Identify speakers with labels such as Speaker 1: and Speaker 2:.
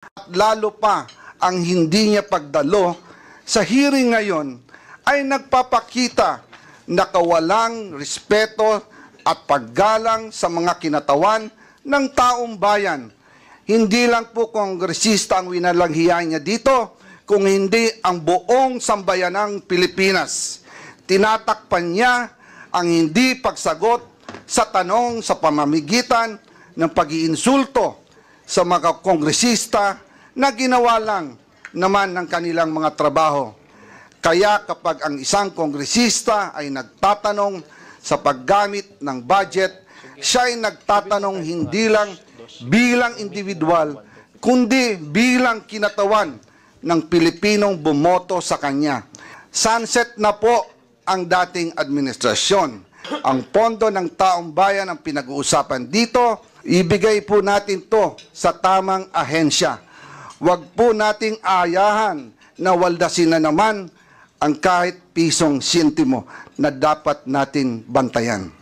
Speaker 1: At lalo pa ang hindi niya pagdalo sa hearing ngayon ay nagpapakita na kawalang respeto at paggalang sa mga kinatawan ng taong bayan. Hindi lang po kongresista ang winalanghiyan niya dito, kung hindi ang buong sambayanang Pilipinas. Tinatakpan niya ang hindi pagsagot sa tanong sa pamamagitan ng pag-iinsulto sa mga kongresista na ginawa lang naman ng kanilang mga trabaho. Kaya kapag ang isang kongresista ay nagtatanong sa paggamit ng budget, siya ay nagtatanong hindi lang bilang individual, kundi bilang kinatawan ng Pilipinong bumoto sa kanya. Sunset na po ang dating administrasyon. Ang pondo ng taong bayan ang pinag-uusapan dito, ibigay po natin to sa tamang ahensya. Huwag po nating ayahan na waldasin na naman ang kahit pisong sintimo na dapat nating bantayan.